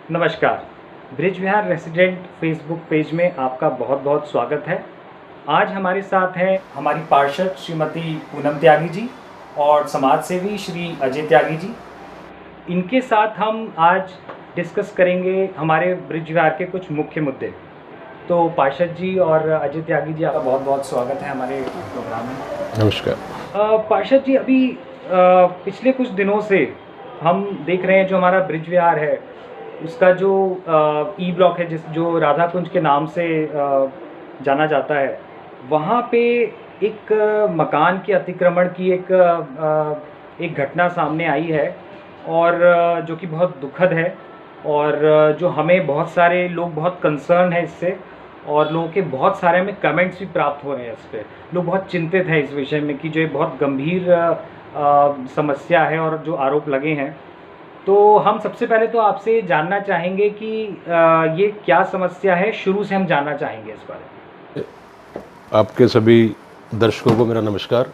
नमस्कार। ब्रिज विहार resident Facebook page में आपका बहुत बहुत स्वागत है। आज हमारे साथ हैं हमारी पार्षद श्रीमती पूनम त्यागी जी और समाज सेवी श्री अजय त्यागी जी। इनके साथ हम आज डिस्कस करेंगे हमारे ब्रिज विहार के कुछ मुख्य मुद्दे। तो पार्षद जी और अजय त्यागी जी, आपका बहुत बहुत स्वागत है हमारे प्रोग्राम में। नमस्कार। पार्षद जी, अभी पिछले कुछ दिनों से हम देख रहे हैं जो हमारा ब्रिज विहार है उसका जो ई ब्लॉक है, जो राधा कुंज के नाम से जाना जाता है, वहाँ पे एक मकान के अतिक्रमण की एक घटना सामने आई है और जो कि बहुत दुखद है और जो हमें बहुत सारे लोग बहुत कंसर्न है इससे और लोगों के बहुत सारे हमें कमेंट्स भी प्राप्त हो रहे हैं इस पर। लोग बहुत चिंतित हैं इस विषय में कि जो ये बहुत गंभीर समस्या है और जो आरोप लगे हैं। तो हम सबसे पहले तो आपसे जानना चाहेंगे कि ये क्या समस्या है, शुरू से हम जानना चाहेंगे इस बारे में। आपके सभी दर्शकों को मेरा नमस्कार।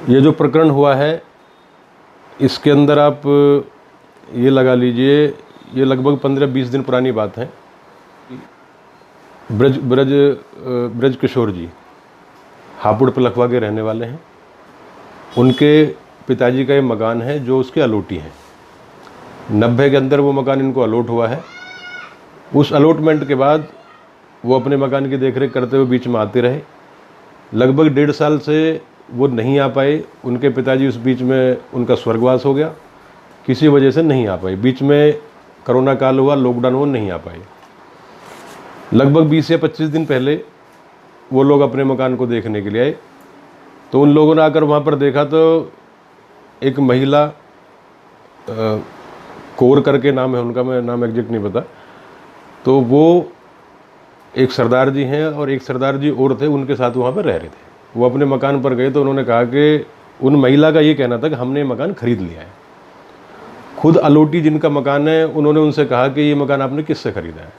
ये जो प्रकरण हुआ है इसके अंदर आप ये लगा लीजिए, ये लगभग 15-20 दिन पुरानी बात है। ब्रज किशोर जी हापुड़ पलखवा के रहने वाले हैं। उनके पिताजी का ये मकान है जो उसके अलॉटी हैं। 90 के अंदर वो मकान इनको अलॉट हुआ है। उस अलॉटमेंट के बाद वो अपने मकान की देखरेख करते हुए बीच में आते रहे। लगभग 1.5 साल से वो नहीं आ पाए। उनके पिताजी उस बीच में उनका स्वर्गवास हो गया, किसी वजह से नहीं आ पाए। बीच में कोरोना काल हुआ, लॉकडाउन, वो नहीं आ पाए। लगभग 20 या 25 दिन पहले वो लोग अपने मकान को देखने के लिए आए। तो उन लोगों ने आकर वहाँ पर देखा तो एक महिला, कौर करके नाम है उनका, मैं नाम एग्जैक्ट नहीं पता, तो वो एक सरदार जी हैं और एक सरदार जी और थे, उनके साथ वहाँ पर रह रहे थे। वो अपने मकान पर गए तो उन्होंने कहा कि उन महिला का ये कहना था कि हमने मकान खरीद लिया है। खुद अलॉटी जिनका मकान है उन्होंने उनसे कहा कि ये मकान आपने किससे ख़रीदा है,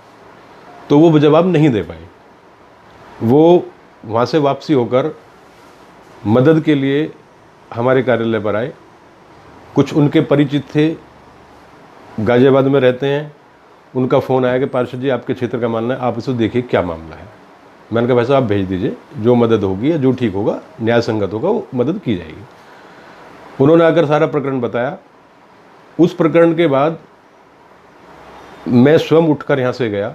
तो वो जवाब नहीं दे पाए। वो वहाँ से वापसी होकर मदद के लिए हमारे कार्यालय पर आए। कुछ उनके परिचित थे, गाजियाबाद में रहते हैं। उनका फ़ोन आया कि पार्षद जी आपके क्षेत्र का मामला है, आप इसे देखिए क्या मामला है। मैंने कहा भाई साहब आप भेज दीजिए, जो मदद होगी या जो ठीक होगा, न्याय संगत होगा, वो मदद की जाएगी। उन्होंने आकर सारा प्रकरण बताया। उस प्रकरण के बाद मैं स्वयं उठकर यहाँ से गया,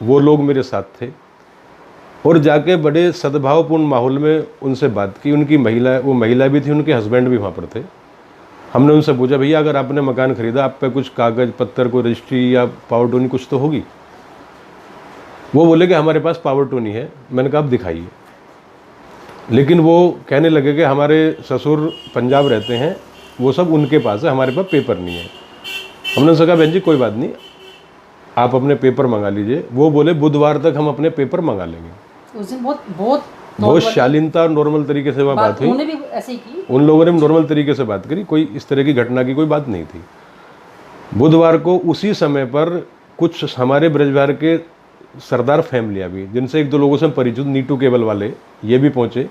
वो लोग मेरे साथ थे और जाके बड़े सद्भावपूर्ण माहौल में उनसे बात की। उनकी महिला, वो महिला भी थी, उनके हस्बैंड भी वहाँ पर थे। हमने उनसे पूछा भैया अगर आपने मकान खरीदा, आप पे कुछ कागज़ पत्तर, कोई रजिस्ट्री या पावर टोनी कुछ तो होगी। वो बोले कि हमारे पास पावर टोनी है। मैंने कहा आप दिखाइए। लेकिन वो कहने लगे कि हमारे ससुर पंजाब रहते हैं, वो सब उनके पास है, हमारे पास पेपर नहीं है। हमने उनसे कहा बहन जी कोई बात नहीं, आप अपने पेपर मंगा लीजिए। वो बोले बुधवार तक हम अपने पेपर मंगा लेंगे। उस दिन बहुत शालीनता और नॉर्मल तरीके से वहाँ बात हुई। उन्होंने भी ऐसे ही की। उन लोगों ने नॉर्मल तरीके से बात करी, कोई इस तरह की घटना की कोई बात नहीं थी। बुधवार को उसी समय पर कुछ हमारे ब्रज विहार के सरदार फैमिलियाँ भी, जिनसे 1-2 लोगों से परिचित, नीटू केबल वाले, ये भी पहुँचे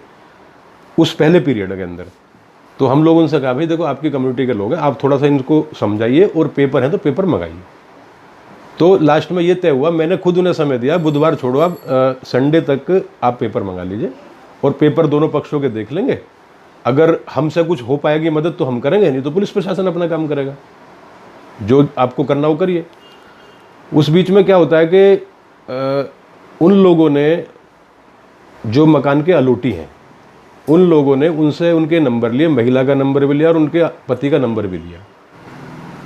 उस पहले पीरियड के अंदर। तो हम लोग उनसे कहा भाई देखो आपकी कम्युनिटी के लोग हैं, आप थोड़ा सा इनको समझाइए और पेपर हैं तो पेपर मंगाइए। तो लास्ट में ये तय हुआ, मैंने खुद उन्हें समय दिया, बुधवार छोड़ो आप, संडे तक आप पेपर मंगा लीजिए और पेपर दोनों पक्षों के देख लेंगे। अगर हमसे कुछ हो पाएगी मदद तो हम करेंगे, नहीं तो पुलिस प्रशासन अपना काम करेगा, जो आपको करना वो करिए। उस बीच में क्या होता है कि उन लोगों ने, जो मकान के अलॉटी हैं, उन लोगों ने उनसे उनके नंबर लिए, महिला का नंबर भी लिया और उनके पति का नंबर भी लिया।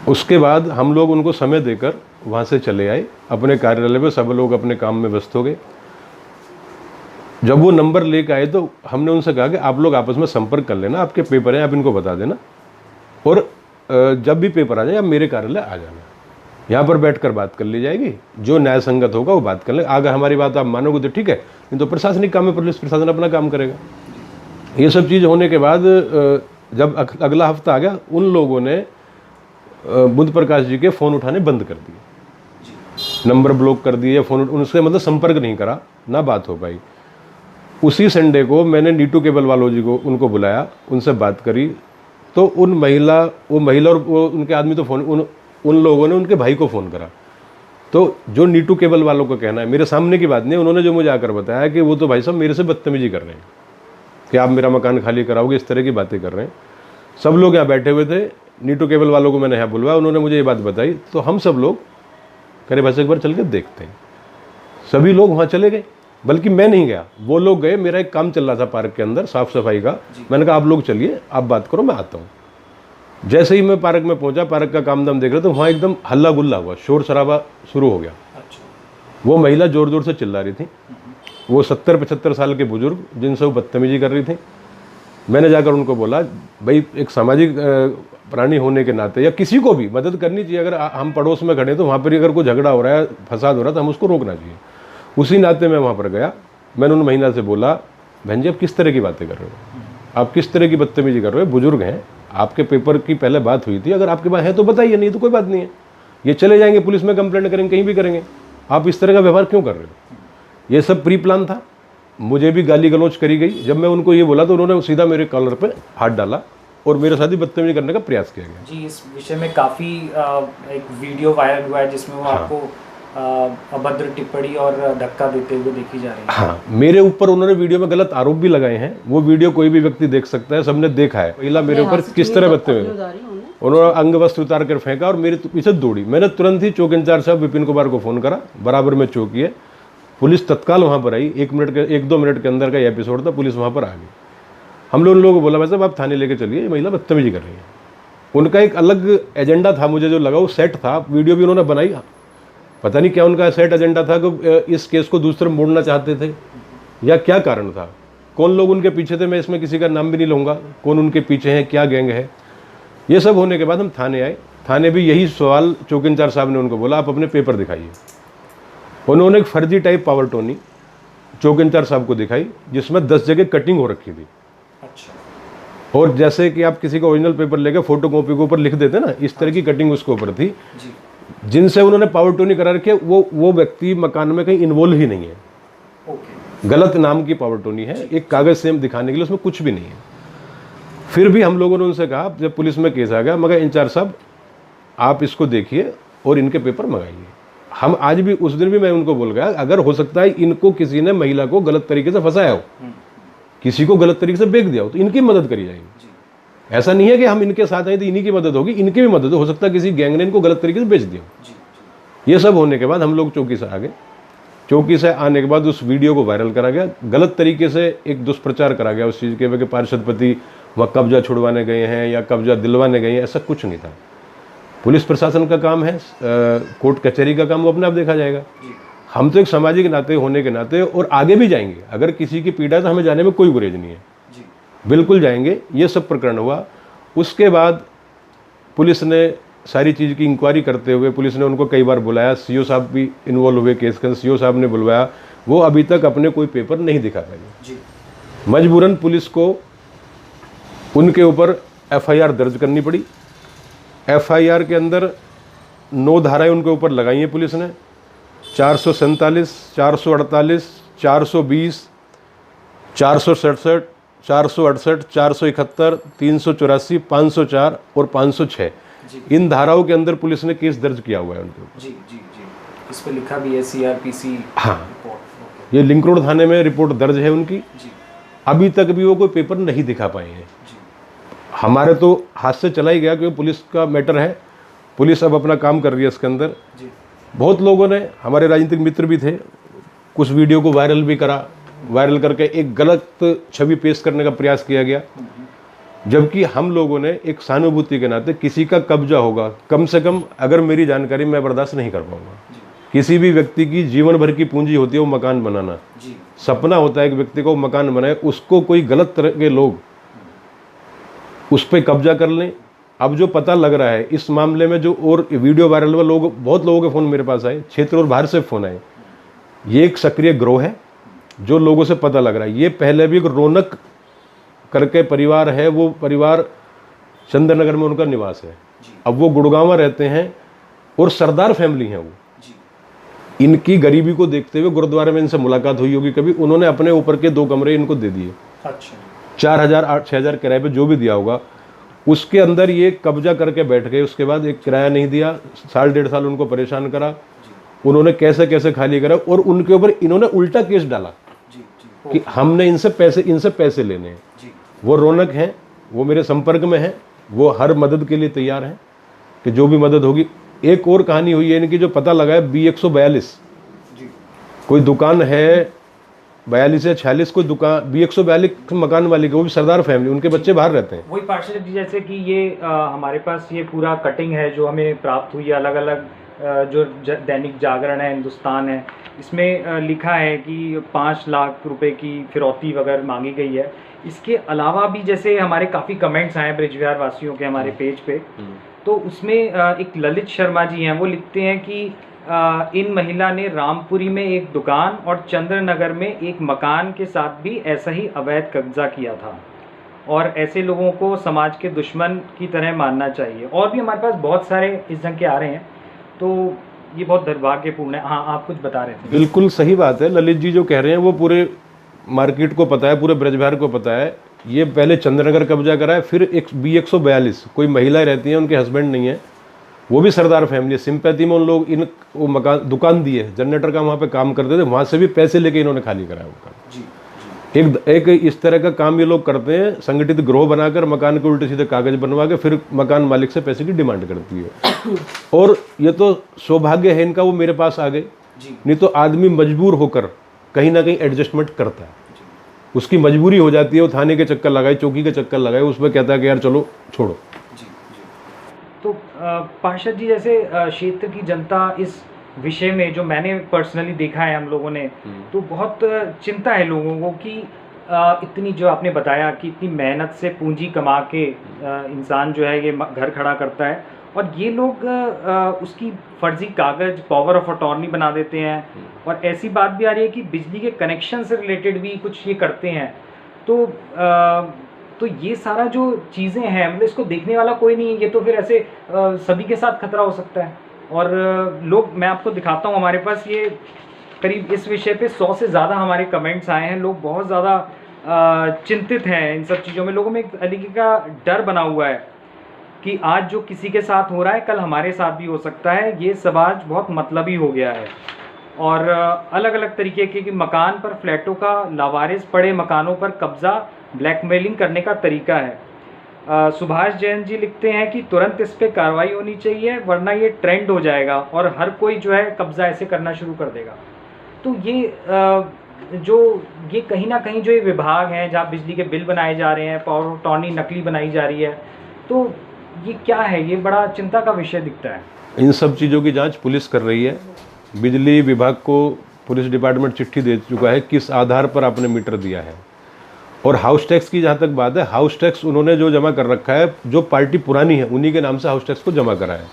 उसके बाद हम लोग उनको समय देकर वहाँ से चले आए अपने कार्यालय में। सब लोग अपने काम में व्यस्त हो गए। जब वो नंबर लेकर आए तो हमने उनसे कहा कि आप लोग आपस में संपर्क कर लेना, आपके पेपर हैं आप इनको बता देना और जब भी पेपर आ जाए आप मेरे कार्यालय आ जाना, यहाँ पर बैठकर बात कर ली जाएगी, जो न्याय संगत होगा वो बात कर लें। अगर हमारी बात आप मानोगे तो ठीक है, नहीं तो प्रशासनिक काम में पुलिस प्रशासन अपना काम करेगा। ये सब चीज़ होने के बाद जब अगला हफ्ता आ गया, उन लोगों ने बुद्ध प्रकाश जी के फ़ोन उठाने बंद कर दिए, नंबर ब्लॉक कर दिए, फ़ोन उनसे मतलब संपर्क नहीं करा, ना बात हो पाई। उसी संडे को मैंने नीटू केबल वालों जी को उनको बुलाया, उनसे बात करी। तो वो महिला और वो उनके आदमी तो फ़ोन उन लोगों ने उनके भाई को फ़ोन करा। तो जो नीटू केबल वालों का कहना है, मेरे सामने की बात नहीं, उन्होंने जो मुझे आकर बताया कि वो तो भाई साहब मेरे से बदतमीजी कर रहे हैं कि आप मेरा मकान खाली कराओगे, इस तरह की बातें कर रहे हैं। सब लोग यहाँ बैठे हुए थे, नीटू केबल वालों को मैंने यहाँ बुलवाया, उन्होंने मुझे ये बात बताई। तो हम सब लोग कह रहे भाई एक बार चल के देखते हैं। सभी लोग वहाँ चले गए, बल्कि मैं नहीं गया, वो लोग गए। मेरा एक काम चल रहा था पार्क के अंदर साफ़ सफाई का। मैंने कहा आप लोग चलिए, आप बात करो, मैं आता हूँ। जैसे ही मैं पार्क में पहुंचा, पार्क का काम दाम देख रहे तो वहाँ एकदम हल्ला गुल्ला हुआ, शोर शराबा शुरू हो गया। वो महिला ज़ोर ज़ोर से चिल्ला रही थी। वो 70-75 साल के बुजुर्ग जिनसे वो बदतमीजी कर रही थी। मैंने जाकर उनको बोला, भाई एक सामाजिक प्राणी होने के नाते या किसी को भी मदद करनी चाहिए। अगर हम पड़ोस में खड़े तो वहाँ पर अगर कोई झगड़ा हो रहा है, फसाद हो रहा है, तो हम उसको रोकना चाहिए। उसी नाते मैं वहाँ पर गया। मैंने उन महिला से बोला, बहन जी आप किस तरह की बातें कर रहे हो, आप किस तरह की बदतमीजी कर रहे हो? बुजुर्ग हैं, आपके पेपर की पहले बात हुई थी, अगर आपके पास है तो बताइए, नहीं तो कोई बात नहीं है, ये चले जाएंगे, पुलिस में कंप्लेंट करेंगे, कहीं भी करेंगे। आप इस तरह का व्यवहार क्यों कर रहे हो? ये सब प्री प्लान था। मुझे भी गाली गलौज करी गई। जब मैं उनको ये बोला तो उन्होंने सीधा मेरे कॉलर पे हाथ डाला और मेरे साथ ही बदतमीजी करने का प्रयास किया गया। जी, इस विषय में काफ़ी एक वीडियो वायरल हुआ है जिसमें वो आपको अभद्र टिप्पणी और धक्का देते हुए देखी जा रही है। हाँ, मेरे ऊपर उन्होंने वीडियो में गलत आरोप भी लगाए हैं। वो वीडियो कोई भी व्यक्ति देख सकता है, सबने देखा है। महिला मेरे ऊपर किस तरह बदतमीजी, उन्होंने अंग वस्त्र उतार कर फेंका और मेरे पीछे दौड़ी। मैंने तुरंत ही चौक इंचार्ज साहब विपिन कुमार को फ़ोन करा, बराबर में चौकी है। पुलिस तत्काल वहाँ पर आई। 1-2 मिनट के अंदर का ये एपिसोड था। पुलिस वहाँ पर आ गई। हम लोग उन लोगों को बोला, भाई साहब आप थाने लेके चलिए, ये महिला बदतमीजी कर रही है। उनका एक अलग एजेंडा था, मुझे जो लगा वो सेट था। वीडियो भी उन्होंने बनाई, पता नहीं क्या उनका सेट एजेंडा था कि इस केस को दूसरे मोड़ना चाहते थे या क्या कारण था। कौन लोग उनके पीछे थे, मैं इसमें किसी का नाम भी नहीं लूँगा, कौन उनके पीछे हैं, क्या गैंग है। ये सब होने के बाद हम थाने आए। थाने भी यही सवाल चौक इंचार्ज साहब ने उनको बोला, आप अपने पेपर दिखाइए। उन्होंने एक फर्जी टाइप पावर टोनी चौक इंचार्ज साहब को दिखाई, जिसमें 10 जगह कटिंग हो रखी थी। अच्छा। और जैसे कि आप किसी का ओरिजिनल पेपर लेकर फोटो कॉपी के ऊपर लिख देते ना, इस तरह की कटिंग उसके ऊपर थी। जिनसे उन्होंने पावर टोनी करा रखी है, वो व्यक्ति मकान में कहीं इन्वॉल्व ही नहीं है। गलत नाम की पावर टोनी है, एक कागज से हम दिखाने के लिए, उसमें कुछ भी नहीं है। फिर भी हम लोगों ने उनसे कहा, जब पुलिस में केस आ गया, मगर इंचार्ज साहब आप इसको देखिए और इनके पेपर मंगाइए। हम आज भी, उस दिन भी मैं उनको बोल गया, अगर हो सकता है इनको किसी ने महिला को गलत तरीके से फंसाया हो, किसी को गलत तरीके से बेच दिया हो, तो इनकी मदद करी जाएगी। ऐसा नहीं है कि हम इनके साथ आए तो इन्हीं की मदद होगी, इनकी भी मदद हो सकता है किसी गैंग ने इनको गलत तरीके से बेच दिया। ये सब होने के बाद हम लोग चौकी से आ गए। चौकी से आने के बाद उस वीडियो को वायरल करा गया। गलत तरीके से एक दुष्प्रचार करा गया उस चीज़ के कि पार्षदपति वह कब्जा छुड़वाने गए हैं या कब्जा दिलवाने गए हैं, ऐसा कुछ नहीं था। पुलिस प्रशासन का काम है, कोर्ट कचहरी का काम वो अपने आप देखा जाएगा। हम तो एक सामाजिक नाते होने के नाते और आगे भी जाएंगे। अगर किसी की पीड़ा है तो हमें जाने में कोई गुरेज नहीं है, बिल्कुल जाएंगे। ये सब प्रकरण हुआ। उसके बाद पुलिस ने सारी चीज़ की इंक्वायरी करते हुए, पुलिस ने उनको कई बार बुलाया। सीओ साहब भी इन्वॉल्व हुए केस के अंदर, सीओ साहब ने बुलवाया। वो अभी तक अपने कोई पेपर नहीं दिखा पाए। मजबूरन पुलिस को उनके ऊपर एफआईआर दर्ज करनी पड़ी। एफआईआर के अंदर 9 धाराएं उनके ऊपर लगाई हैं पुलिस ने, 447, 448, 420, 467, 468, 471, 384, 504 और 506 इन धाराओं के अंदर पुलिस ने केस दर्ज किया हुआ है उनके ऊपर। जी। इस पे लिखा भी है सीआरपीसी। हाँ, ये लिंक रोड थाने में रिपोर्ट दर्ज है उनकी। जी। अभी तक भी वो कोई पेपर नहीं दिखा पाए हैं। हमारे तो हाथ से चला ही गया क्योंकि पुलिस का मैटर है। पुलिस अब अपना काम कर रही है इसके अंदर। बहुत लोगों ने, हमारे राजनीतिक मित्र भी थे, कुछ वीडियो को वायरल भी करा। वायरल करके एक गलत छवि पेश करने का प्रयास किया गया, जबकि हम लोगों ने एक सहानुभूति के नाते, किसी का कब्जा होगा, कम से कम अगर मेरी जानकारी मैं बर्दाश्त नहीं कर पाऊंगा। किसी भी व्यक्ति की जीवन भर की पूंजी होती है वो मकान बनाना, सपना होता है एक व्यक्ति को मकान बनाए, उसको कोई गलत तरह के लोग उस पर कब्जा कर लें। अब जो पता लग रहा है इस मामले में, जो और वीडियो वायरल हुआ, बहुत लोगों के फ़ोन मेरे पास आए, क्षेत्र और बाहर से फ़ोन आए। ये एक सक्रिय गिरोह है जो लोगों से पता लग रहा है। ये पहले भी एक रौनक करके परिवार है, वो परिवार चंद्रनगर में उनका निवास है। अब वो गुड़गांव रहते हैं और सरदार फैमिली है वो। इनकी गरीबी को देखते हुए गुरुद्वारे में इनसे मुलाकात हुई होगी कभी, उन्होंने अपने ऊपर के 2 कमरे इनको दे दिए। अच्छा। 4,000 6,000 किराए पे जो भी दिया होगा, उसके अंदर ये कब्जा करके बैठ गए। उसके बाद एक किराया नहीं दिया, साल 1.5 साल उनको परेशान करा, उन्होंने कैसे कैसे खाली करा, और उनके ऊपर इन्होंने उल्टा केस डाला कि हमने इनसे पैसे लेने हैं। वो रौनक हैं, वो मेरे संपर्क में हैं, वो हर मदद के लिए तैयार हैं कि जो भी मदद होगी। एक और कहानी हुई है इनकी जो पता लगा है, B142 कोई दुकान है, 42 या 46 कोई दुकान, B142 मकान मालिक है, वो भी सरदार फैमिली, उनके बच्चे बाहर रहते हैं। वही पार्षद जी, जैसे कि ये हमारे पास ये पूरा कटिंग है जो हमें प्राप्त हुई है, अलग अलग जो दैनिक जागरण है, हिंदुस्तान है, इसमें लिखा है कि 5 लाख रुपए की फिरौती वगैरह मांगी गई है। इसके अलावा भी जैसे हमारे काफ़ी कमेंट्स आए ब्रिज विहार वासियों के हमारे पेज पे, तो उसमें एक ललित शर्मा जी हैं, वो लिखते हैं कि इन महिला ने रामपुरी में एक दुकान और चंद्रनगर में एक मकान के साथ भी ऐसा ही अवैध कब्जा किया था, और ऐसे लोगों को समाज के दुश्मन की तरह मानना चाहिए। और भी हमारे पास बहुत सारे इस ढंग के आ रहे हैं, तो ये बहुत दुर्भाग्यपूर्ण है। हाँ, आप कुछ बता रहे थे। बिल्कुल सही बात है, ललित जी जो कह रहे हैं वो पूरे मार्केट को पता है, पूरे ब्रजविहार को पता है। ये पहले चंद्रनगर कब्जा करा है, फिर एक B142 कोई महिला रहती हैं, उनके हस्बैंड नहीं है, वो भी सरदार फैमिली है, सिंपैथी में उन लोग वो मकान दुकान दी है, जनरेटर का वहाँ पे काम करते थे, वहाँ से भी पैसे लेके इन्होंने खाली कराया मकान। एक इस तरह का काम ये लोग करते हैं, संगठित गिरोह बनाकर मकान के उल्टे सीधे कागज बनवा के फिर मकान मालिक से पैसे की डिमांड करती है। और ये तो सौभाग्य है इनका, वो मेरे पास आ गए, नहीं तो आदमी मजबूर होकर कहीं ना कहीं एडजस्टमेंट करता है, उसकी मजबूरी हो जाती है, वो थाने के चक्कर लगाए, चौकी के चक्कर लगाए, उसमें कहता है कि यार चलो छोड़ो। तो पार्षद जी, जैसे क्षेत्र की जनता इस विषय में, जो मैंने पर्सनली देखा है हम लोगों ने, तो बहुत चिंता है लोगों को कि इतनी, जो आपने बताया कि इतनी मेहनत से पूंजी कमा के इंसान जो है ये घर खड़ा करता है, और ये लोग उसकी फर्जी कागज पावर ऑफ अटॉर्नी बना देते हैं। और ऐसी बात भी आ रही है कि बिजली के कनेक्शन से रिलेटेड भी कुछ ये करते हैं। तो ये सारा जो चीज़ें हैं, मतलब इसको देखने वाला कोई नहीं है, ये तो फिर ऐसे सभी के साथ खतरा हो सकता है। और लोग, मैं आपको दिखाता हूँ, हमारे पास ये करीब इस विषय पे 100 से ज़्यादा हमारे कमेंट्स आए हैं। लोग बहुत ज़्यादा चिंतित हैं इन सब चीज़ों में। लोगों में एक तरीके का डर बना हुआ है कि आज जो किसी के साथ हो रहा है, कल हमारे साथ भी हो सकता है। ये समाज बहुत मतलबी हो गया है, और अलग अलग तरीके के मकान पर, फ्लैटों का लावारिस पड़े मकानों पर कब्जा ब्लैकमेलिंग करने का तरीका है। सुभाष जैन जी लिखते हैं कि तुरंत इस पर कार्रवाई होनी चाहिए, वरना ये ट्रेंड हो जाएगा और हर कोई जो है कब्जा ऐसे करना शुरू कर देगा। तो ये कहीं ना कहीं जो ये विभाग हैं, जहाँ बिजली के बिल बनाए जा रहे हैं, पावर ऑफ अटॉर्नी नकली बनाई जा रही है, तो ये क्या है? ये बड़ा चिंता का विषय दिखता है। इन सब चीज़ों की जांच पुलिस कर रही है। बिजली विभाग को पुलिस डिपार्टमेंट चिट्ठी दे चुका है किस आधार पर आपने मीटर दिया है। और हाउस टैक्स की जहाँ तक बात है, हाउस टैक्स उन्होंने जो जमा कर रखा है, जो पार्टी पुरानी है उन्हीं के नाम से हाउस टैक्स को जमा करा है।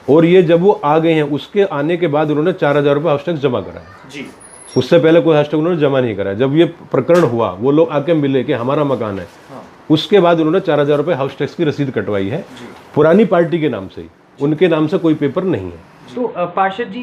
और ये जब वो आ गए हैं, उसके आने के बाद उन्होंने 4000 रुपये हाउस टैक्स जमा करा है जी। उससे पहले कोई हाउस टैक्स उन्होंने जमा नहीं करा है। जब ये प्रकरण हुआ, वो लोग आके मिले कि हमारा मकान है, उसके बाद उन्होंने 4000 रुपये हाउस टैक्स की रसीद कटवाई है, पुरानी पार्टी के नाम से ही, उनके नाम से कोई पेपर नहीं है। तो पार्षद जी,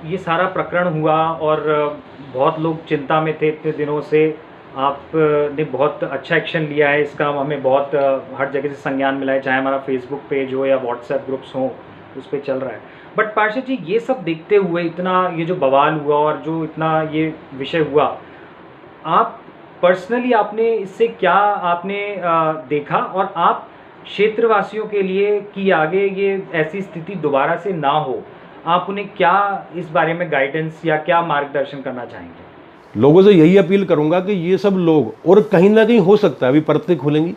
ये सारा प्रकरण हुआ और बहुत लोग चिंता में थे इतने दिनों से। आपने बहुत अच्छा एक्शन लिया है, इसका हमें बहुत हर जगह से संज्ञान मिला है, चाहे हमारा फेसबुक पेज हो या व्हाट्सएप ग्रुप्स हो, उस पर चल रहा है। बट पार्षद जी, ये सब देखते हुए, इतना ये जो बवाल हुआ और जो इतना ये विषय हुआ, आप पर्सनली आपने इससे क्या आपने देखा, और आप क्षेत्रवासियों के लिए कि आगे ये ऐसी स्थिति दोबारा से ना हो, आप उन्हें क्या इस बारे में गाइडेंस या क्या मार्गदर्शन करना चाहेंगे? लोगों से यही अपील करूंगा कि ये सब लोग, और कहीं ना कहीं हो सकता है अभी परतें खुलेंगी,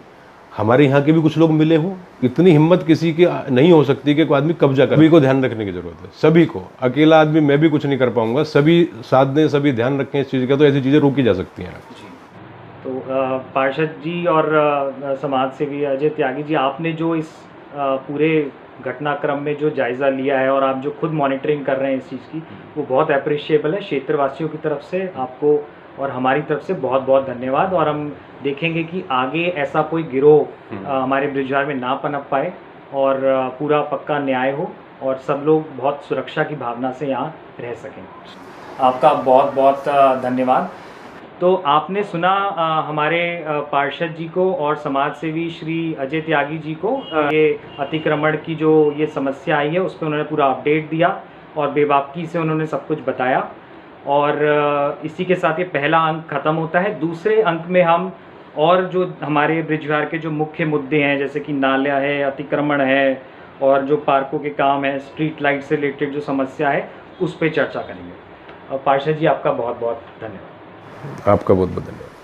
हमारे यहाँ के भी कुछ लोग मिले हों, इतनी हिम्मत किसी की नहीं हो सकती कि कोई आदमी कब्जा करे। सभी को ध्यान रखने की जरूरत है, सभी को। अकेला आदमी मैं भी कुछ नहीं कर पाऊंगा, सभी साथ दें, सभी ध्यान रखें इस चीज़ का, तो ऐसी चीज़ें रोकी जा सकती हैं। तो पार्षद जी और समाज सेवी अजय त्यागी जी, आपने जो इस पूरे घटनाक्रम में जो जायज़ा लिया है और आप जो खुद मॉनिटरिंग कर रहे हैं इस चीज़ की, वो बहुत अप्रिशिएबल है। क्षेत्रवासियों की तरफ से आपको और हमारी तरफ से बहुत बहुत धन्यवाद। और हम देखेंगे कि आगे ऐसा कोई गिरोह हमारे ब्रिजविहार में ना पनप पाए और पूरा पक्का न्याय हो और सब लोग बहुत सुरक्षा की भावना से यहाँ रह सकें। आपका बहुत बहुत धन्यवाद। तो आपने सुना हमारे पार्षद जी को और समाज सेवी श्री अजय त्यागी जी को ये अतिक्रमण की जो ये समस्या आई है उस पर उन्होंने पूरा अपडेट दिया और बेबाकी से उन्होंने सब कुछ बताया। और इसी के साथ ये पहला अंक ख़त्म होता है। दूसरे अंक में हम और जो हमारे ब्रिज विहार के जो मुख्य मुद्दे हैं, जैसे कि नाला है, अतिक्रमण है और जो पार्कों के काम है, स्ट्रीट लाइट से रिलेटेड जो समस्या है, उस पर चर्चा करेंगे। पार्षद जी, आपका बहुत बहुत धन्यवाद। आपका बहुत बहुत धन्यवाद।